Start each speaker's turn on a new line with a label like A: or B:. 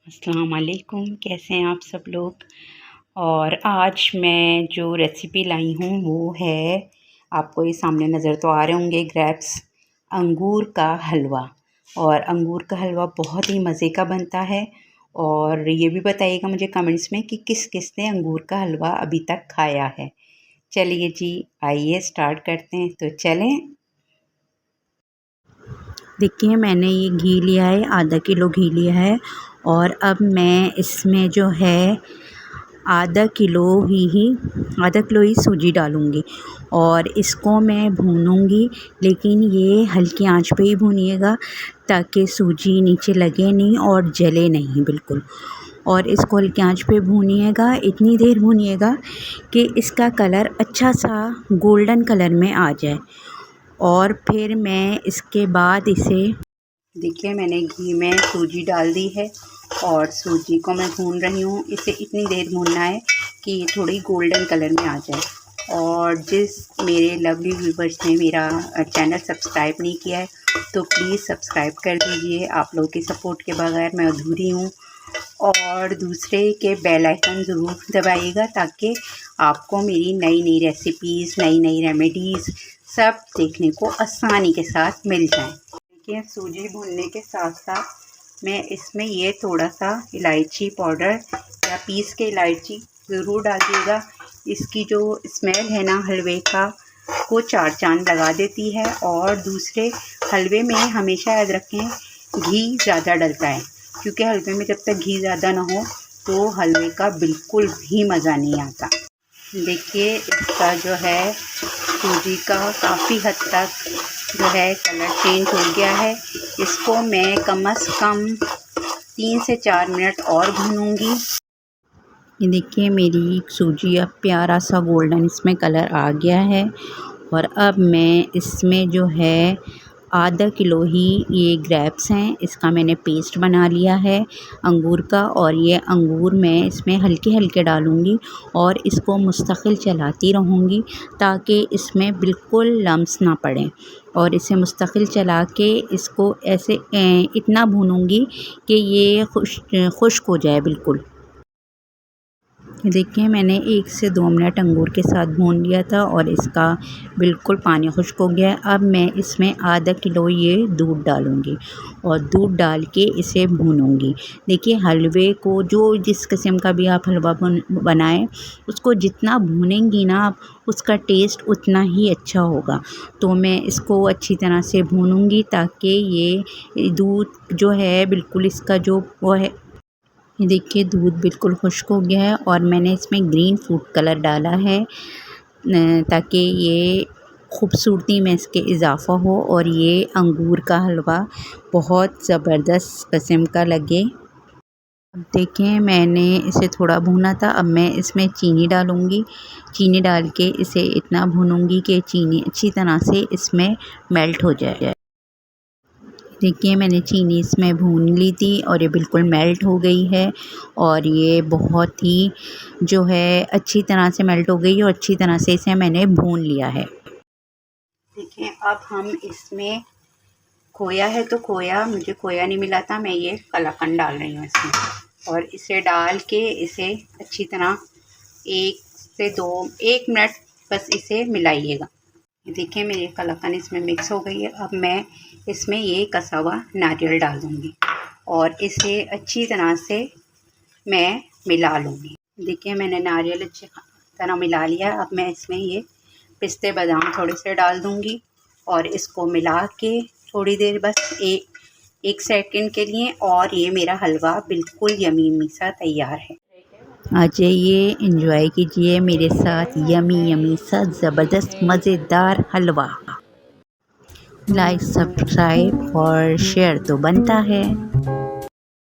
A: अस्सलाम वालेकुम, कैसे हैं आप सब लोग। और आज मैं जो रेसिपी लाई हूँ वो है, आपको ये सामने नज़र तो आ रहे होंगे, ग्रेप्स अंगूर का हलवा। और अंगूर का हलवा बहुत ही मज़े का बनता है। और ये भी बताइएगा मुझे कमेंट्स में कि किस किस ने अंगूर का हलवा अभी तक खाया है। चलिए जी, आइए स्टार्ट करते हैं। तो चलें। देखिए, मैंने ये घी लिया है, आधा किलो घी लिया है। और अब मैं इसमें जो है आधा किलो ही सूजी डालूँगी और इसको मैं भूनूँगी। लेकिन ये हल्की आंच पे ही भूनिएगा ताकि सूजी नीचे लगे नहीं और जले नहीं बिल्कुल। और इसको हल्की आंच पे भूनिएगा, इतनी देर भूनिएगा कि इसका कलर अच्छा सा गोल्डन कलर में आ जाए। और फिर मैं इसके बाद इसे, देखिए मैंने घी में सूजी डाल दी है और सूजी को मैं भून रही हूँ। इसे इतनी देर भूनना है कि ये थोड़ी गोल्डन कलर में आ जाए। और जिस मेरे लवली व्यूवर्स ने मेरा चैनल सब्सक्राइब नहीं किया है तो प्लीज़ सब्सक्राइब कर दीजिए। आप लोगों की सपोर्ट के बगैर मैं अधूरी हूँ। और दूसरे के बेल आइकन ज़रूर दबाइएगा ताकि आपको मेरी नई नई रेसिपीज़, नई नई रेमेडीज़ सब देखने को आसानी के साथ मिल जाएं। देखिए, सूजी भूनने के साथ साथ मैं इसमें ये थोड़ा सा इलायची पाउडर या पीस के इलायची ज़रूर डालिएगा। इसकी जो स्मेल है ना हलवे का, वो चार चांद लगा देती है। और दूसरे हलवे में हमेशा याद रखें, घी ज़्यादा डलता है, क्योंकि हलवे में जब तक घी ज़्यादा ना हो तो हलवे का बिल्कुल भी मज़ा नहीं आता। देखिए, इसका जो है सूजी का काफ़ी हद तक जो है कलर चेंज हो गया है। इसको मैं कम से कम 3 से 4 मिनट और भूनूंगी। ये देखिए, मेरी सूजी अब प्यारा सा गोल्डन इसमें कलर आ गया है। और अब मैं इसमें जो है आधा किलो ही ये ग्रेप्स हैं, इसका मैंने पेस्ट बना लिया है अंगूर का। और ये अंगूर मैं इसमें हल्के हल्के डालूँगी और इसको मुस्तकिल चलाती रहूँगी ताकि इसमें बिल्कुल लम्स ना पड़ें। और इसे मुस्तकिल चला के इसको ऐसे इतना भूनूँगी कि ये खुश्क हो जाए बिल्कुल। देखिए, मैंने 1 से 2 मिनट अंगूर के साथ भून लिया था और इसका बिल्कुल पानी खुश्क हो गया है। अब मैं इसमें आधा किलो ये दूध डालूँगी और दूध डाल के इसे भूनूँगी। देखिए, हलवे को जो जिस किस्म का भी आप हलवा बनाएं, उसको जितना भूनेंगी ना आप, उसका टेस्ट उतना ही अच्छा होगा। तो मैं इसको अच्छी तरह से भूनूँगी ताकि ये दूध जो है बिल्कुल इसका जो वो है, ये देखिए दूध बिल्कुल खुश्क हो गया है। और मैंने इसमें ग्रीन फूड कलर डाला है ताकि ये खूबसूरती में इसके इजाफ़ा हो और ये अंगूर का हलवा बहुत ज़बरदस्त किस्म का लगे। अब देखें, मैंने इसे थोड़ा भूना था। अब मैं इसमें चीनी डालूँगी। चीनी डाल के इसे इतना भूनूँगी कि चीनी अच्छी तरह से इसमें मेल्ट हो जाए। देखिए, मैंने चीनी इसमें भून ली थी और ये बिल्कुल मेल्ट हो गई है। और ये बहुत ही जो है अच्छी तरह से मेल्ट हो गई और अच्छी तरह से इसे मैंने भून लिया है। देखिए, अब हम इसमें खोया है तो खोया, मुझे खोया नहीं मिला था, मैं ये कलाकंद डाल रही हूँ इसमें। और इसे डाल के इसे अच्छी तरह 1 से 1 मिनट बस इसे मिलाइएगा। देखिए, मेरी कलाकंद इसमें मिक्स हो गई है। अब मैं इसमें ये कसा हुआ नारियल डाल दूँगी और इसे अच्छी तरह से मैं मिला लूँगी। देखिए, मैंने नारियल अच्छी तरह मिला लिया। अब मैं इसमें ये पिस्ते बादाम थोड़े से डाल दूँगी और इसको मिला के थोड़ी देर बस एक सेकंड के लिए, और ये मेरा हलवा बिल्कुल यमी यमी सा तैयार है। आ जाइए, एंजॉय कीजिए मेरे साथ यमी यमी सा ज़बरदस्त मज़ेदार हलवा। लाइक, सब्सक्राइब और शेयर तो बनता है।